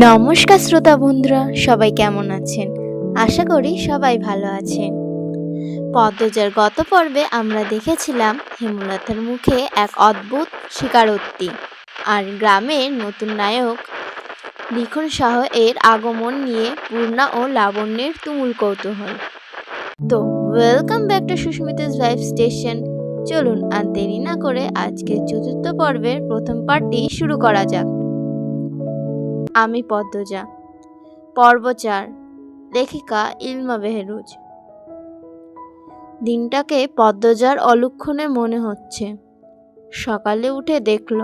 নমস্কার শ্রোতা বন্ধুরা, সবাই কেমন আছেন? আশা করি সবাই ভালো আছেন। পদ্মজার গত পর্বে আমরা দেখেছিলাম হেমলতার মুখে এক অদ্ভুত স্বীকারোক্তি আর গ্রামের নতুন নায়ক লিখন শাহ এর আগমন নিয়ে পূর্ণা ও লাবণ্যের তুমুল কৌতূহল। তো welcome back to Susmita's vibe station. চলুন আর দেরি না করে আজকের চতুর্থ পর্বের প্রথম পার্টটি শুরু করা যাক। আমি পদ্মজা, পর্ব 4, লেখিকা ইলমা বেহরুজ। দিনটাকে পদ্মজার অলক্ষণে মনে হচ্ছে। সকালে উঠে দেখল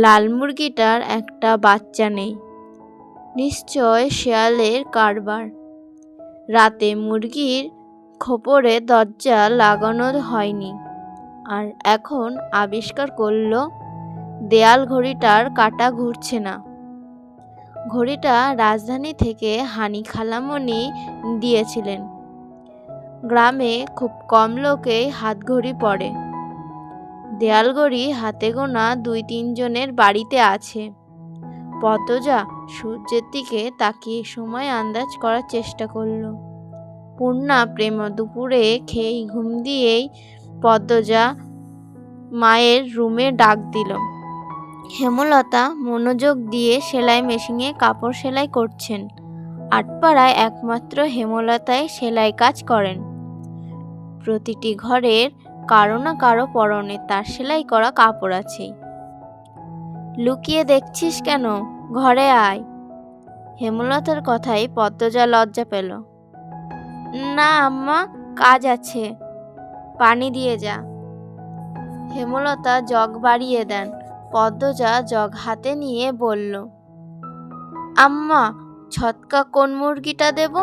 লাল মুরগিটার একটা বাচ্চা নেই। নিশ্চয় শেয়ালের কারবার। রাতে মুরগির খোপরে দরজা লাগানো হয়নি, আর এখন আবিষ্কার করল দেয়াল ঘড়িটার কাঁটা ঘুরছে না। ঘড়িটা রাজধানী থেকে হানি খালামণি দিয়েছিলেন। গ্রামে খুব কম লোকেই হাতঘড়ি পরে। দেয়াল ঘড়ি হাতে গোনা 2-3 জনের বাড়িতে আছে। পদ্মজা সূর্যের দিকে তাকিয়ে সময় আন্দাজ করার চেষ্টা করল। পূর্ণা প্রেম দুপুরে খেয়ে ঘুম দিয়েই পদ্মজা মায়ের রুমে ডাক দিল। হেমলতা মনোযোগ দিয়ে সেলাই মেশিনে কাপড় সেলাই করছেন। আটপাড়ায় একমাত্র হেমলতাই সেলাই কাজ করেন। প্রতিটি ঘরের কারো না কারো পরনে তার সেলাই করা কাপড় আছে। লুকিয়ে দেখছিস কেন? ঘরে আয়। হেমলতার কথায় পদ্মজা লজ্জা পেল। না আম্মা, কাজ আছে। পানি দিয়ে যা। হেমলতা জগ বাড়িয়ে দেন। পদ্মজা জগ হাতে নিয়ে বলল, আম্মা, ছটকা কোন মুরগিটা দেব?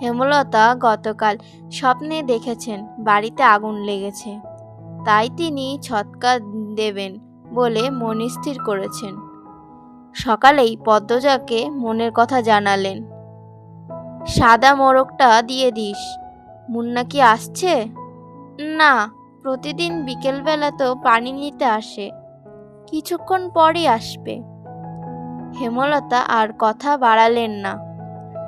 হেমলতা গতকাল স্বপ্নে দেখেছেন বাড়িতে আগুন লেগেছে, তাই তিনি ছটকা দেবেন বলে মন স্থির করেছেন। সকালেই পদ্মজাকে মনের কথা জানালেন। সাদা মোরগটা দিয়ে দিস। মুন্না কি আসছে? না, প্রতিদিন বিকেলবেলা তো পানি নিতে আসে, কিছুক্ষণ পরই আসবে। হেমলতা আর কথা বাড়ালেন না।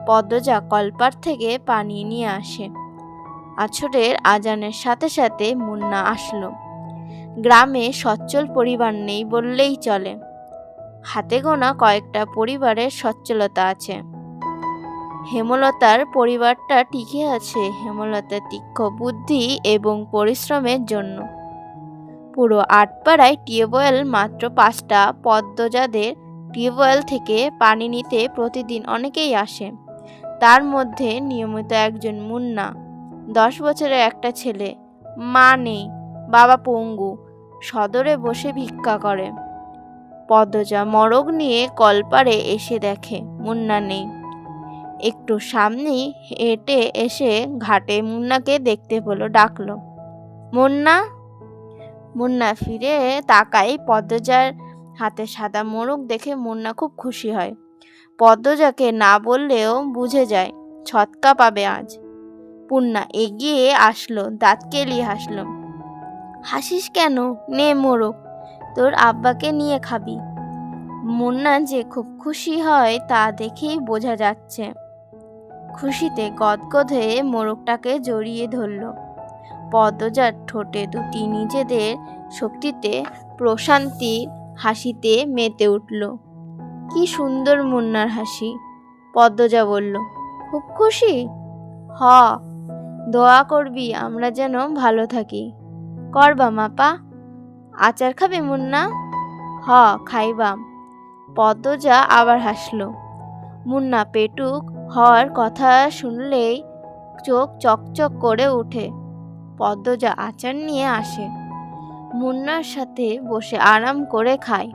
পদ্মজা কলপার থেকে পানি নিয়ে আসে। আছরের আজানের সাথে সাথে মুন্না আসলো। গ্রামে সচ্ছল পরিবার নেই বললেই চলে। হাতে গোনা কয়েকটা পরিবারের সচ্ছলতা আছে। হেমলতার পরিবারটা টিকে আছে হেমলতার তীক্ষ্ণ বুদ্ধি এবং পরিশ্রমের জন্য। পুরো আটপাড়ায় টিউবওয়েল মাত্র 5টা। পদ্মজাদের টিউবওয়েল থেকে পানি নিতে প্রতিদিন অনেকেই আসে। তার মধ্যে নিয়মিত একজন মুন্না, 10 বছরের একটা ছেলে। মা নেই, বাবা পঙ্গু, সদরে বসে ভিক্ষা করে। পদ্মজা মরগ নিয়ে কলপারে এসে দেখে মুন্না নেই। একটু সামনেই হেঁটে এসে ঘাটে মুন্নাকে দেখতে পেল। ডাকলো, মুন্না। মুন্না ফিরে তাকায়। পদ্মজার হাতে সাদা মোরগ দেখে মুন্না খুব খুশি হয়। পদ্মজাকে না বললেও বুঝে যায় ছটকা পাবে আজ। পূর্ণা এগিয়ে আসলো, দাঁত কেলিয়ে হাসলো। হাসিস কেন? নে মোরগ, তোর আব্বাকে নিয়ে খাবি। মুন্না যে খুব খুশি হয় তা দেখেই বোঝা যাচ্ছে। খুশিতে গদগদ হয়ে মোরগটাকে জড়িয়ে ধরল। পদ্মজার ঠোঁটে দুটি নিজেদের শক্তিতে প্রশান্তির হাসিতে মেতে উঠল। কি সুন্দর মুন্নার হাসি। পদ্মজা বলল, খুব খুশি? হ, দোয়া করবি আমরা যেন ভালো থাকি। করবা মাপা? আচার খাবে মুন্না? হ, খাইবাম। পদ্মজা আবার হাসল। মুন্না পেটুক হওয়ার কথা শুনলেই চোখ চকচক করে ওঠে। পদ্মজা আচার নিয়ে আসে। মুন্নার সাথে বসে আরাম করে খায়।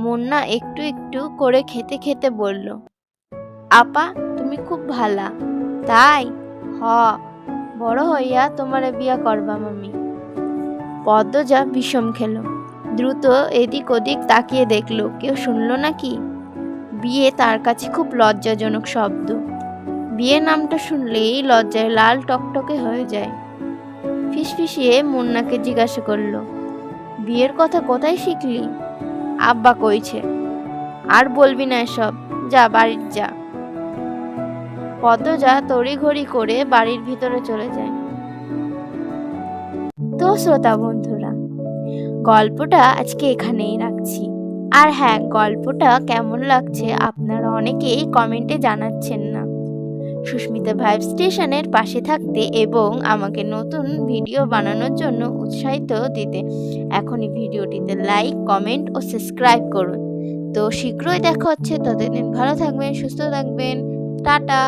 মুন্না একটু একটু করে খেতে খেতে বলল, আপা তুমি খুব ভালা। তাই? হ, বড় হইয়া তোমারে বিয়া করবাম আমি। পদ্মজা বিষম খেল। দ্রুত এদিক ওদিক তাকিয়ে দেখল কেউ শুনল নাকি। বিয়ে তার কাছে খুব লজ্জাজনক শব্দ। বিয়ে নামটা শুনলেই লজ্জায় লাল টকটকে হয়ে যায়। ফিসফিসিয়ে মুন্নাকে জিজ্ঞাসা করল, বিয়ের কথা কোথায় শিখলি? আব্বা কইছে। আর বলবি না এসব, যা বাড়ির যা। পদ্মজা তড়িঘড়ি করে বাড়ির ভিতরে চলে যায়। তো শ্রোতা বন্ধুরা, গল্পটা আজকে এখানেই রাখছি। আর হ্যাঁ, গল্পটা কেমন লাগছে আপনারা অনেকেই কমেন্টে জানাচ্ছেন না। সুস্মিতা ভাইব স্টেশনের পাশে থাকতে এবং আমাকে নতুন ভিডিও বানানোর জন্য উৎসাহিত দিতে এখনই ভিডিওটিতে লাইক, কমেন্ট ও সাবস্ক্রাইব করুন। তো শীঘ্রই দেখা হচ্ছে, ততদিন ভালো থাকবেন, সুস্থ থাকবেন, টাটা।